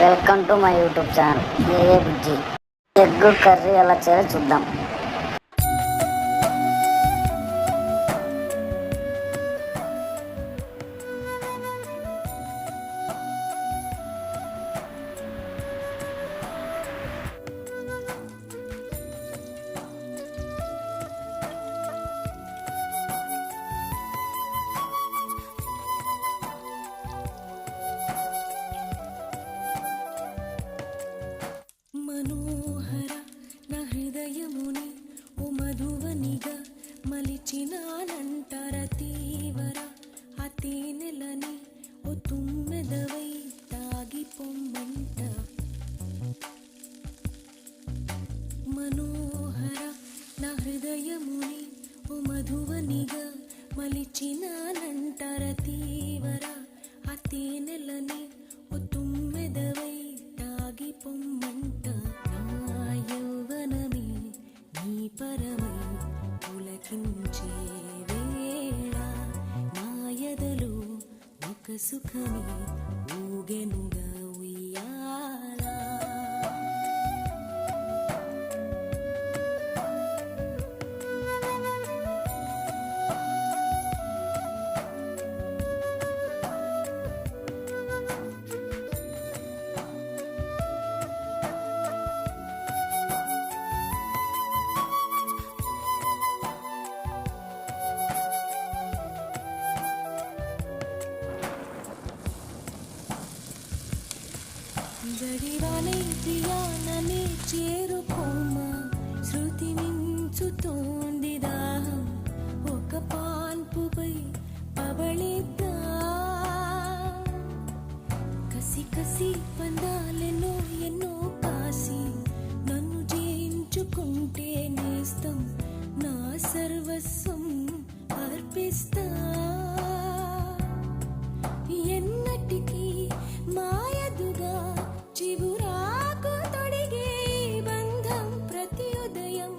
Welcome to my YouTube channel ఏఏ బుజ్జి. Egg curry ఎలా చేయాలో చూద్దాం. మనోహర నా హృదయముని ఓ మధువనిగా మలిచినానంటర తీవర ఆ తేనెలని ఓ తుమ్మెదవై తాగి పొమ్మంట. మనోహర నా హృదయముని ఓ మధువనిగా మలిచినానంటర తీవర ఆ తేనెలని ఓ తుమ్మెదవై తాగి పొమ్మంట. నా యౌవనమే నీ పరమై పులకించే వేళ నా ఎదలో ఒక సుఖమే ఊగెనుగా ఉయ్యాల. గడివాలే ప్రియాననే చేరుకోమా, శృతి మించుతోంది దాహం, ఒక పాన్పుపై పబళిద్దా. కసి కసి పందాలెన్నో ఎన్నో కాసి నన్ను జయించుకుంటే నేస్తం, నా సర్వస్వం అర్పిస్తా. ఎన్నటికీ మాయదుగా చివురాకు తొడిగే బంధం, ప్రతి ఉదయం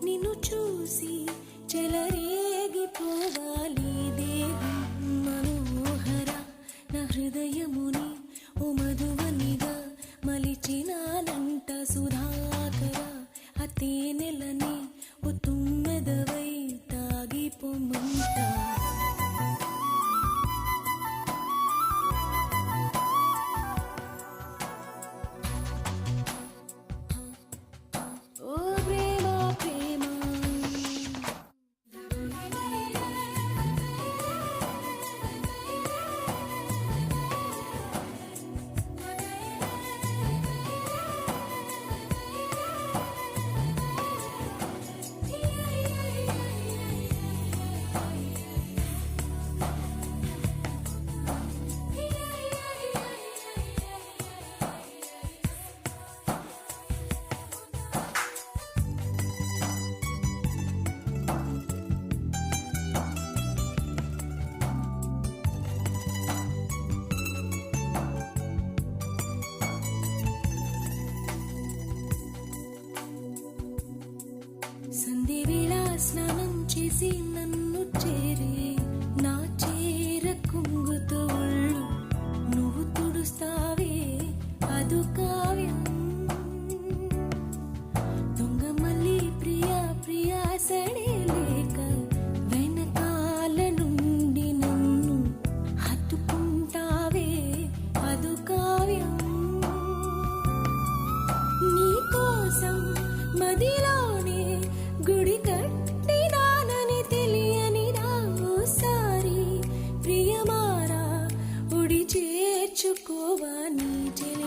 నిన్ను చూసి చెలరేగిపోవాలి దేహం. మనోహర నా హృదయముని ఓ మధువనిగా మలిచినానంట సుధాకర ఆ తేనెలని ఓ తుమ్మెదవై తాగి పొమ్మంట. సంధ్యవేళ స్నానం చేసి నన్ను చేరే నా చేర కుంగుతో ఒళ్ళు నువ్వు తుడుస్తావే అదు కావ్యం. దొంగ మళ్ళీ ప్రియా ప్రియా సడే లేక వెనకాల నుండి నన్ను హత్తుకుంటావే అదు కావ్యం. నీ కోసం మదిలోనే గుడి కట్టినానని తెలియని ఓసారి ప్రియమారా ఉడి చేర్చుకోవా నీ చెలి.